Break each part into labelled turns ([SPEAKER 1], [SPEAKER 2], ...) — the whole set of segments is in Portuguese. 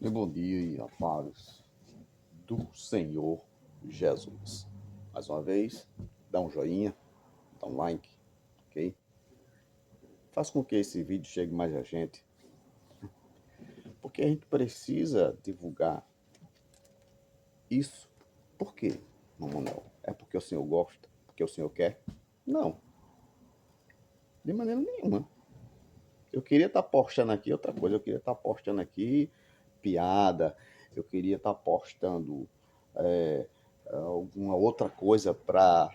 [SPEAKER 1] E bom dia e a paz do Senhor Jesus. Mais uma vez, dá um joinha, dá um like, ok? Faz com que esse vídeo chegue mais a gente, porque a gente precisa divulgar isso. Por quê, Manuel? É porque o Senhor gosta? Porque o Senhor quer? Não, de maneira nenhuma. Eu queria estar postando aqui outra coisa, eu queria estar postando aqui piada, eu queria estar postando alguma outra coisa para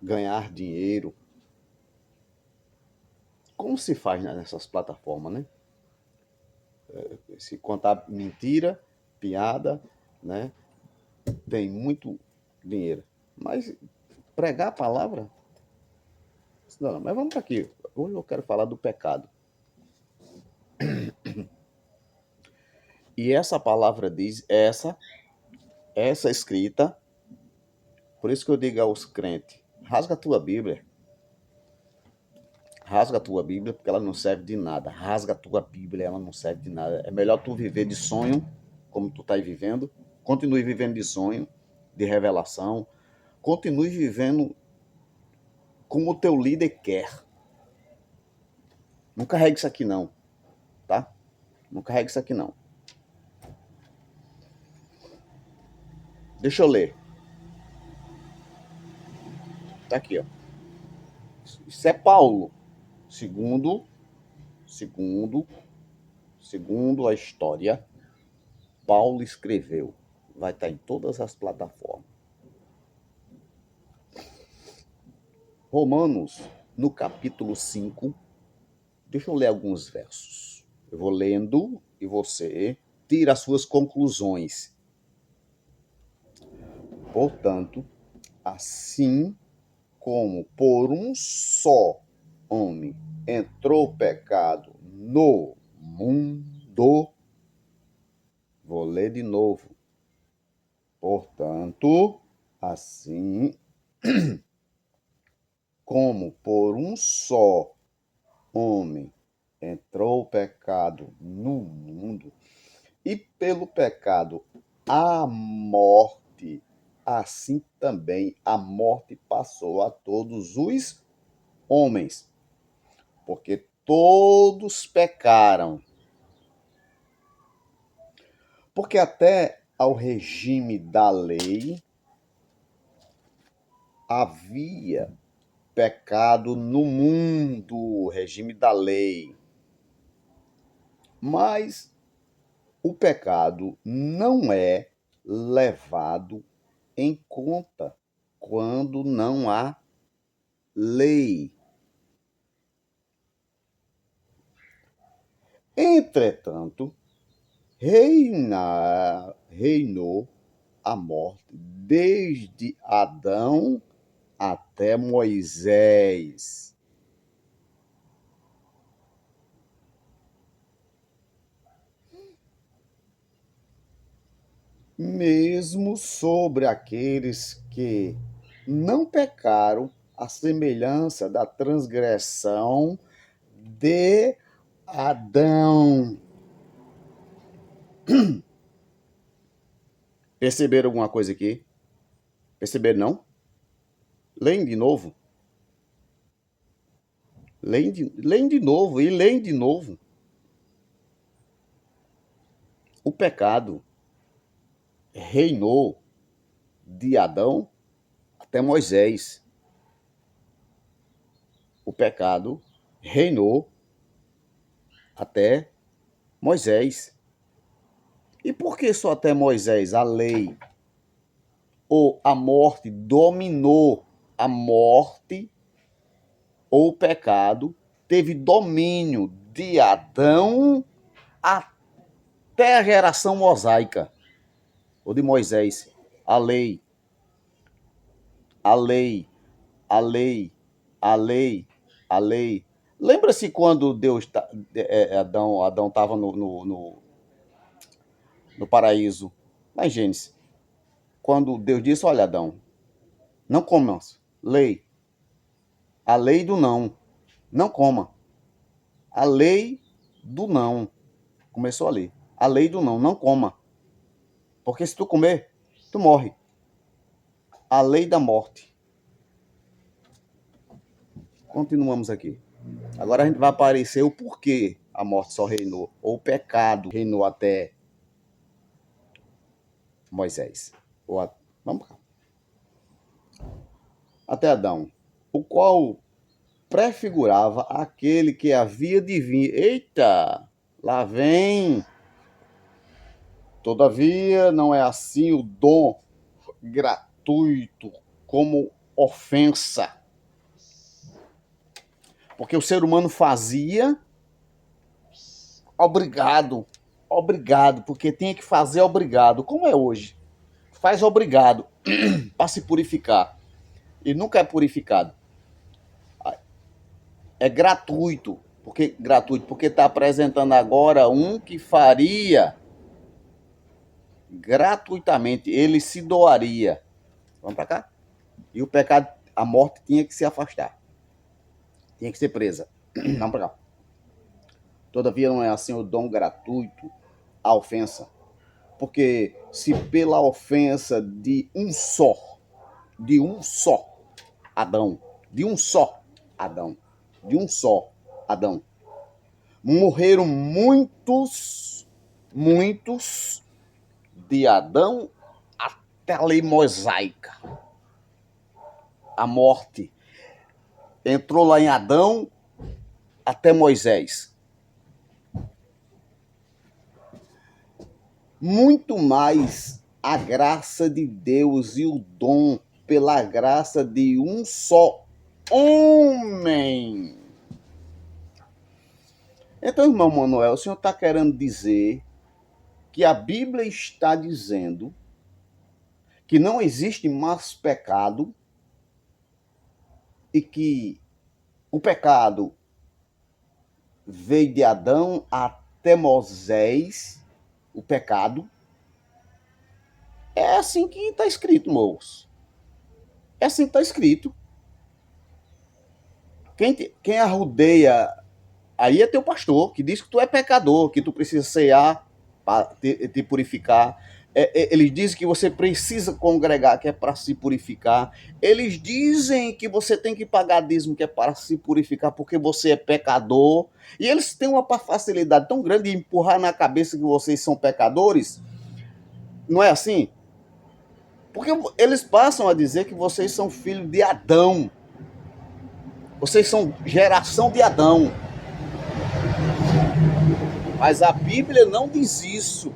[SPEAKER 1] ganhar dinheiro. Como se faz nessas plataformas, né? Se contar mentira, piada, né? Tem muito dinheiro. Mas pregar a palavra, não. Mas vamos para aqui. Hoje eu quero falar do pecado. E essa palavra diz, essa escrita, por isso que eu digo aos crentes, rasga a tua Bíblia. Rasga a tua Bíblia, porque ela não serve de nada. Rasga a tua Bíblia, ela não serve de nada. É melhor tu viver de sonho, como tu estás vivendo. Continue vivendo de sonho, de revelação. Continue vivendo como o teu líder quer. Não carregue isso aqui não, tá? Não carregue isso aqui não. Deixa eu ler. Tá aqui, ó. Isso é Paulo. Segundo a história, Paulo escreveu. Vai estar em todas as plataformas. Romanos, no capítulo 5, deixa eu ler alguns versos. Eu vou lendo e você tira as suas conclusões. Portanto, assim como por um só homem entrou o pecado no mundo, vou ler de novo. Portanto, assim como por um só homem entrou o pecado no mundo, e pelo pecado a morte, assim também a morte passou a todos os homens, porque todos pecaram. Porque até ao regime da lei havia pecado no mundo, o regime da lei. Mas o pecado não é levado em conta quando não há lei. Entretanto, reinou a morte desde Adão até Moisés. Mesmo sobre aqueles que não pecaram, a semelhança da transgressão de Adão. Perceberam alguma coisa aqui? Perceberam, não? Leem de novo. Leem de novo e leem de novo. O pecado reinou de Adão até Moisés. O pecado reinou até Moisés. E por que só até Moisés? A lei ou a morte dominou. A morte ou o pecado teve domínio de Adão até a geração mosaica, ou de Moisés. A lei, a lei, a lei, a lei, a lei. Lembra-se quando Adão estava no paraíso, lá em Gênesis, quando Deus disse, olha, Adão, não comas, lei, a lei do não coma, a lei do não, começou ali. A lei do não, não coma. Porque se tu comer, tu morre. A lei da morte. Continuamos aqui. Agora a gente vai aparecer o porquê a morte só reinou, ou o pecado reinou até Moisés. Vamos cá. Até Adão, o qual prefigurava aquele que havia de vir. Eita, lá vem. Todavia, não é assim o dom gratuito como ofensa. Porque o ser humano fazia obrigado, porque tinha que fazer obrigado, como é hoje. Faz obrigado para se purificar. E nunca é purificado. É gratuito, porque está apresentando agora um que faria gratuitamente, ele se doaria. Vamos para cá? E o pecado, a morte tinha que se afastar. Tinha que ser presa. Vamos para cá. Todavia não é assim o dom gratuito, a ofensa. Porque se pela ofensa de um só Adão, morreram muitos de Adão até a lei mosaica. A morte entrou lá em Adão até Moisés. Muito mais a graça de Deus e o dom pela graça de um só homem. Então, irmão Manuel, o senhor está querendo dizer que a Bíblia está dizendo que não existe mais pecado e que o pecado veio de Adão até Moisés, o pecado. É assim que está escrito, moço. É assim que está escrito. Quem arrudeia aí é teu pastor, que diz que tu é pecador, que tu precisa cear para te purificar. Eles dizem que você precisa congregar, que é para se purificar. Eles dizem que você tem que pagar dízimo, que é para se purificar, porque você é pecador. E eles têm uma facilidade tão grande de empurrar na cabeça que vocês são pecadores. Não é assim? Porque eles passam a dizer que vocês são filhos de Adão. Vocês são geração de Adão. Mas a Bíblia não diz isso.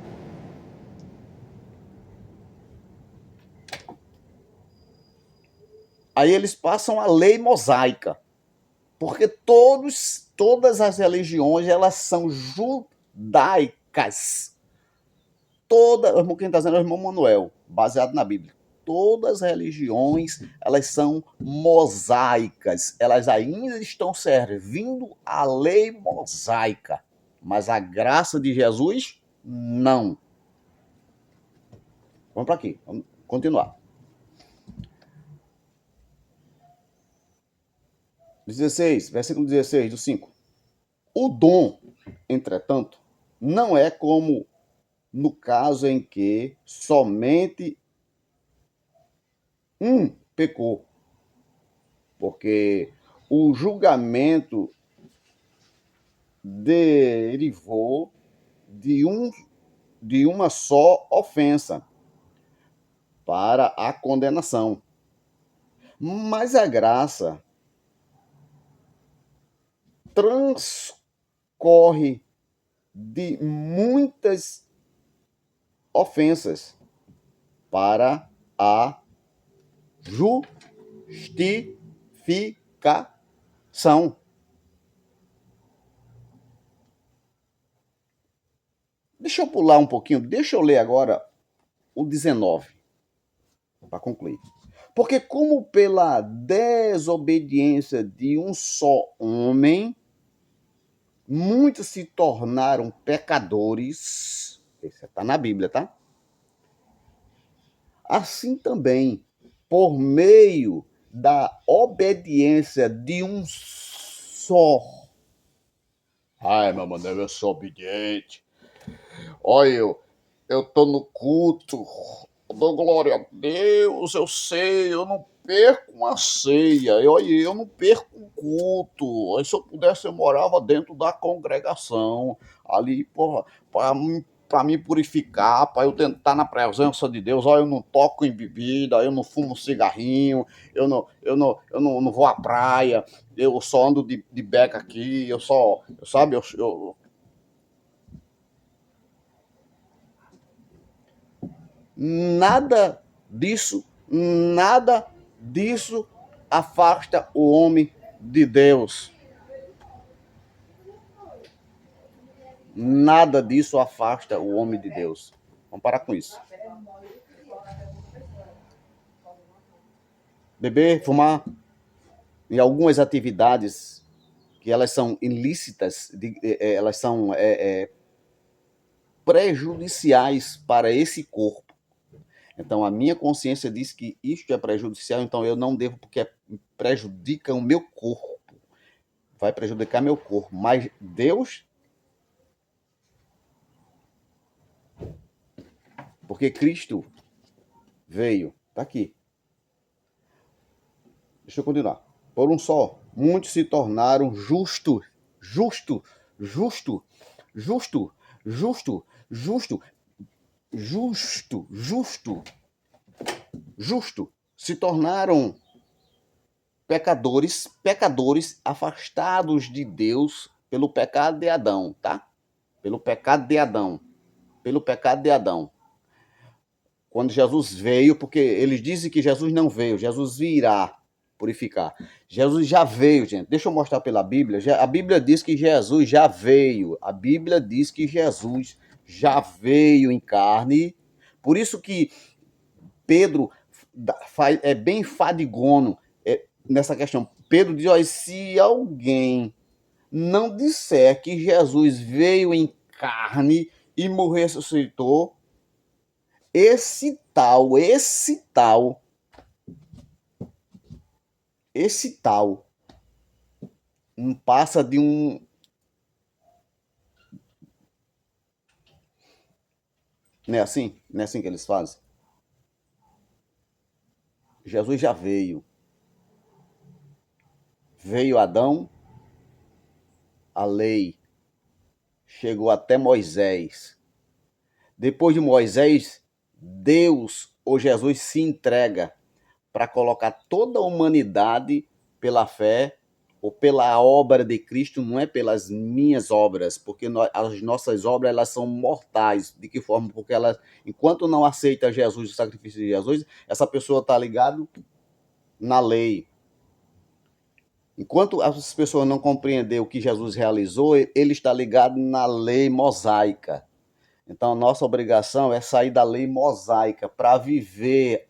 [SPEAKER 1] Aí eles passam a lei mosaica. Porque todas as religiões, elas são judaicas. Quem está dizendo é o irmão Manuel, baseado na Bíblia. Todas as religiões, elas são mosaicas. Elas ainda estão servindo a lei mosaica. Mas a graça de Jesus, não. Vamos para aqui, vamos continuar. 16, versículo 16 do 5. O dom, entretanto, não é como no caso em que somente um pecou, porque o julgamento derivou de uma só ofensa para a condenação. Mas a graça transcorre de muitas ofensas para a justificação. Deixa eu pular um pouquinho, deixa eu ler agora o 19, para concluir. Porque como pela desobediência de um só homem, muitos se tornaram pecadores, isso está na Bíblia, tá? Assim também, por meio da obediência de um só. Ai, meu Manuel, eu sou obediente. Olha, eu tô no culto, eu dou glória a Deus, eu sei, eu não perco uma ceia, eu não perco um culto. Aí, se eu pudesse, eu morava dentro da congregação, ali, porra, para me purificar, para eu tentar na presença de Deus. Olha, eu não toco em bebida, eu não fumo cigarrinho, eu não vou à praia, eu só ando de beca aqui, eu só, sabe, nada nada disso afasta o homem de Deus. Nada disso afasta o homem de Deus. Vamos parar com isso. Beber, fumar, em algumas atividades que elas são ilícitas, elas são prejudiciais para esse corpo. Então, a minha consciência diz que isto é prejudicial, então eu não devo, porque prejudica o meu corpo. Vai prejudicar meu corpo. Mas Deus, porque Cristo veio, está aqui. Deixa eu continuar. Por um só, muitos se tornaram justo, justo, justo, justo, justo, justo, justo, justo, justo. Se tornaram pecadores, pecadores afastados de Deus pelo pecado de Adão, tá? Pelo pecado de Adão. Pelo pecado de Adão. Quando Jesus veio, porque eles dizem que Jesus não veio, Jesus virá purificar. Jesus já veio, gente. Deixa eu mostrar pela Bíblia. A Bíblia diz que Jesus já veio. A Bíblia diz que Jesus já veio em carne. Por isso que Pedro é bem fadigono nessa questão. Pedro diz, olha, se alguém não disser que Jesus veio em carne e morreu e ressuscitou, esse tal não passa de um. Não é assim? Não é assim que eles fazem? Jesus já veio. Veio Adão, a lei chegou até Moisés. Depois de Moisés, Deus ou Jesus se entrega para colocar toda a humanidade pela fé ou pela obra de Cristo, não é pelas minhas obras, porque as nossas obras elas são mortais. De que forma? Porque elas, enquanto não aceita Jesus, o sacrifício de Jesus, essa pessoa está ligada na lei. Enquanto as pessoas não compreender o que Jesus realizou, ele está ligado na lei mosaica. Então, a nossa obrigação é sair da lei mosaica para viver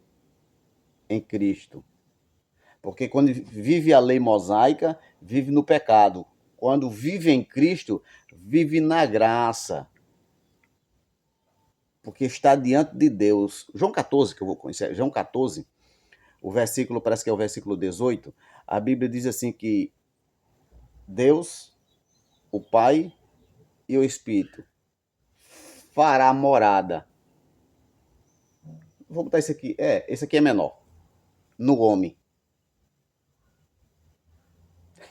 [SPEAKER 1] em Cristo. Porque quando vive a lei mosaica, vive no pecado. Quando vive em Cristo, vive na graça. Porque está diante de Deus. João 14, que eu vou conhecer, João 14, o versículo, parece que é o versículo 18, a Bíblia diz assim que Deus, o Pai e o Espírito fará morada. Vou botar esse aqui. Esse aqui é menor. No homem.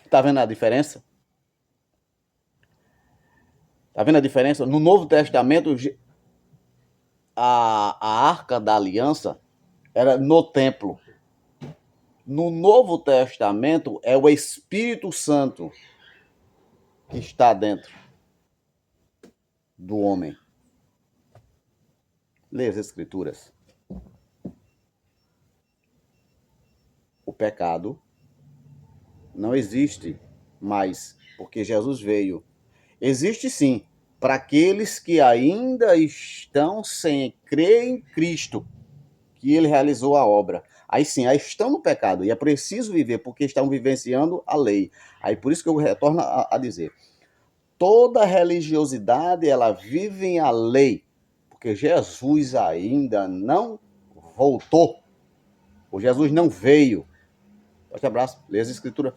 [SPEAKER 1] Tá vendo a diferença? Tá vendo a diferença? No Novo Testamento, a Arca da Aliança era no templo. No Novo Testamento, é o Espírito Santo que está dentro do homem. Lê as Escrituras. O pecado não existe mais, porque Jesus veio. Existe sim, para aqueles que ainda estão sem crer em Cristo, que ele realizou a obra. Aí sim, aí estão no pecado, e é preciso viver, porque estão vivenciando a lei. Aí por isso que eu retorno a dizer, toda religiosidade, ela vive em a lei, porque Jesus ainda não voltou, o Jesus não veio. Forte abraço, lê as Escrituras.